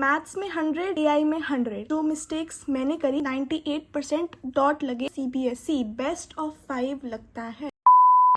Maths में 100, AI में 100। जो मिस्टेक्स मैंने करी 98% डॉट लगे। सीबीएसई बेस्ट ऑफ 5 लगता है।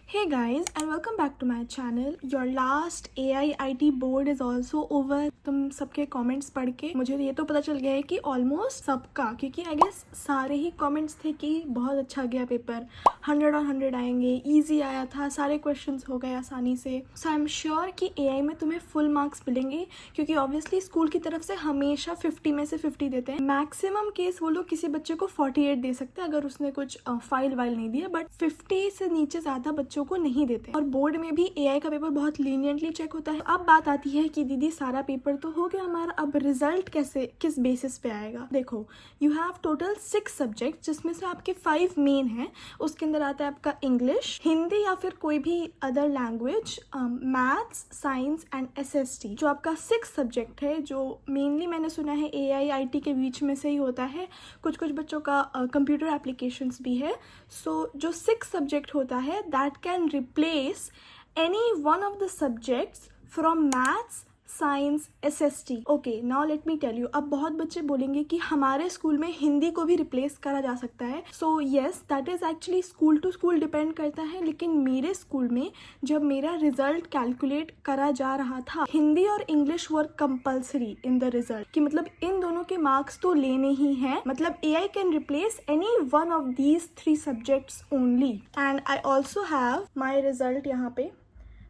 Hey guys and welcome back to my channel. Your last AIIT board is also over. तुम सबके कमेंट्स पढ़ के मुझे ये तो पता चल गया है कि ऑलमोस्ट सबका, क्योंकि आई गेस सारे ही कमेंट्स थे कि बहुत अच्छा गया पेपर, 100 और 100 आएंगे, इजी आया था, सारे क्वेश्चंस हो गए आसानी से। सो आई एम श्योर कि AI में तुम्हें फुल मार्क्स मिलेंगे, क्योंकि ऑब्वियसली स्कूल की तरफ से हमेशा 50 में से 50 देते हैं। मैक्सिमम केस वो लोग किसी बच्चे को 48 दे सकते हैं अगर उसने कुछ फाइल वाइल नहीं दिया, बट 50 से नीचे ज्यादा बच्चों को नहीं देते। और बोर्ड में भी AI का पेपर बहुत लीनियंटली चेक होता है। अब बात आती है कि दीदी सारा पेपर तो हो गया हमारा, अब रिजल्ट कैसे, किस बेसिस पे आएगा। देखो, यू हैव टोटल 6 सब्जेक्ट, जिसमें से आपके 5 मेन हैं। उसके अंदर आता है आपका इंग्लिश, हिंदी या फिर कोई भी other language, maths, science and SST। जो आपका 6 सब्जेक्ट है, जो मेनली मैंने सुना है AIIT के बीच में से ही होता है। कुछ कुछ बच्चों का कंप्यूटर एप्लीकेशंस भी है। सो जो 6 सब्जेक्ट होता है, that can replace any one of the subjects from maths, science, SST। Okay, now let me tell you. अब बहुत बच्चे बोलेंगे कि हमारे स्कूल में हिंदी को भी रिप्लेस करा जा सकता है। So yes, that is actually school to school depend करता है। लेकिन मेरे स्कूल में जब मेरा रिजल्ट कैलकुलेट करा जा रहा था, हिंदी और English were compulsory in the result, कि मतलब इन दोनों के मार्क्स तो लेने ही हैं। मतलब AI can replace any one of these 3 subjects only. And I also have my result यहाँ पे।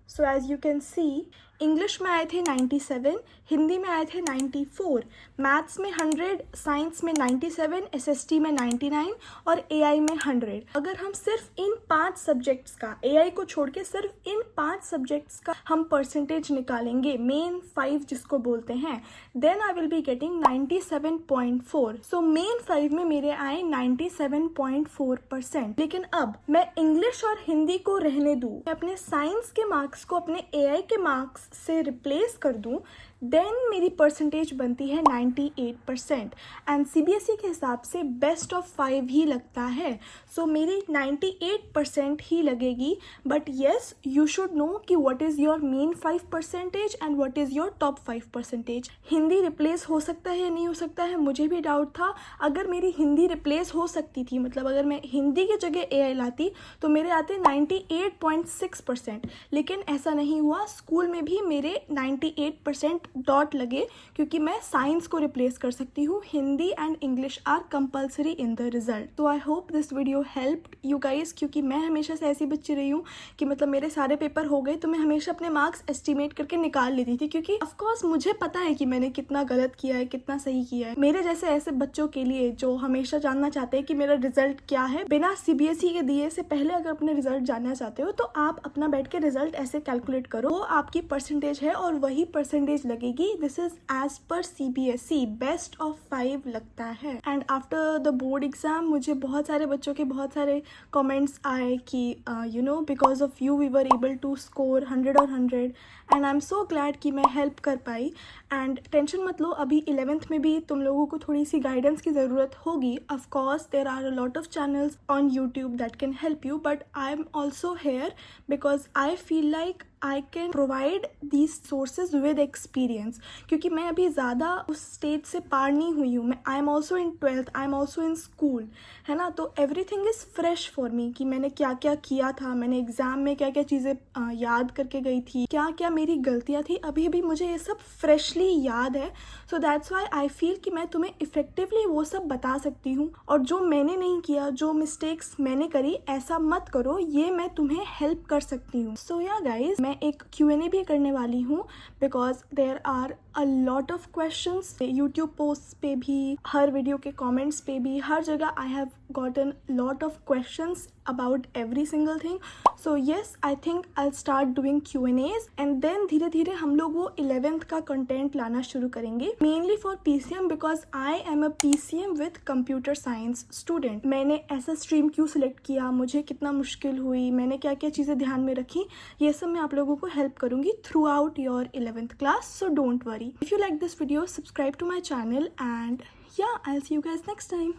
So as you can see, English में आए थे 97, हिंदी में आए थे 94, मैथ्स में 100, साइंस में 97, SST में 99 और AI में 100। अगर हम सिर्फ इन 5 सब्जेक्ट्स का, AI को छोड़ के सिर्फ इन 5 सब्जेक्ट्स का हम परसेंटेज निकालेंगे, मेन 5 जिसको बोलते हैं, then I will be getting 97.4। So main 5 में मेरे आए 97.4%। लेकिन अब मैं इंग्लिश और हिंदी को रहने दूँ, अपने साइंस के मार्क्स को अपने AI के मार्क्स से रिप्लेस कर दूं, देन मेरी परसेंटेज बनती है 98%। एंड CBSE के हिसाब से बेस्ट ऑफ 5 ही लगता है। सो मेरी 98% ही लगेगी। But yes, you should know कि what is your main 5 percentage and what is your top 5 percentage. Hindi replace हो सकता है या नहीं हो सकता है, मुझे भी डाउट था। अगर मेरी हिंदी रिप्लेस हो सकती थी, मतलब अगर मैं हिंदी की जगह AI लाती, तो मेरे आते 98.6%। लेकिन ऐसा नहीं हुआ। स्कूल में भी मेरे 98% डॉट लगे, क्योंकि मैं साइंस को रिप्लेस कर सकती हूँ। Hindi and English are compulsory in the result. तो I hope this video helped you guys, क्योंकि मैं हमेशा से ऐसी बच्ची रही हूँ कि मतलब मेरे सारे पेपर हो गए तो मैं हमेशा अपने मार्क्स एस्टिमेट करके निकाल लेती थी, क्योंकि ऑफकोर्स मुझे पता है कि मैंने कितना गलत किया है, कितना सही किया है। मेरे जैसे ऐसे बच्चों के लिए जो हमेशा जानना चाहते हैं कि मेरा रिजल्ट क्या है, बिना CBSE के दिए से पहले अगर अपने रिजल्ट जानना चाहते हो, तो आप अपना बैठ के रिजल्ट ऐसे कैलकुलेट करो, वो आपकी परसेंटेज है और वही परसेंटेज लगेगी। This is as per CBSE best of 5 लगता है। And after the board exam मुझे बहुत सारे बच्चों के बहुत सारे कमेंट्स आए कि you know, because of you we were able to score 100 और 100। And I am so glad कि मैं हेल्प कर पाई। एंड टेंशन मत लो, अभी 11th में भी तुम लोगों को थोड़ी सी गाइडेंस की ज़रूरत होगी। Of course there are a lot of channels on YouTube that can help you, but I am also here because I feel like I can provide these sources with experience, क्योंकि मैं अभी ज़्यादा उस स्टेज से पार नहीं हुई हूँ। मैं आई am also in 12th, I am also in school, है ना। तो everything is fresh for me कि मैंने क्या क्या किया था, मैंने एग्जाम में क्या क्या चीज़ें याद करके गई थी, क्या क्या मेरी गलतियाँ थी, अभी अभी मुझे ये सब फ्रेशली याद है। So that's why I feel कि मैं तुम्हें इफेक्टिवली वो सब बता सकती हूँ। और जो मैंने नहीं किया, जो मिस्टेक्स मैंने करी, ऐसा मत करो, ये मैं तुम्हें हेल्प कर सकती हूँ। सो या गाइज, मैं एक Q&A भी करने वाली हूँ, because there are a lot of questions. YouTube post पे भी, हर वीडियो के कमेंट्स पे भी, हर जगह I have gotten lot of questions about every single thing. So yes, I think I start doing Q&As and then धीरे धीरे हम लोग वो 11th का कंटेंट लाना शुरू करेंगे, mainly for PCM, because I am a PCM with computer science student. मैंने ऐसा स्ट्रीम क्यों सिलेक्ट किया, मुझे कितना मुश्किल हुई, मैंने क्या क्या चीज़ें ध्यान में रखी, ये सब मैं आप लोगों को हेल्प करूंगी through out your 11th class. So don't worry. If you like this video, subscribe to my channel, and yeah, I'll see you guys next time.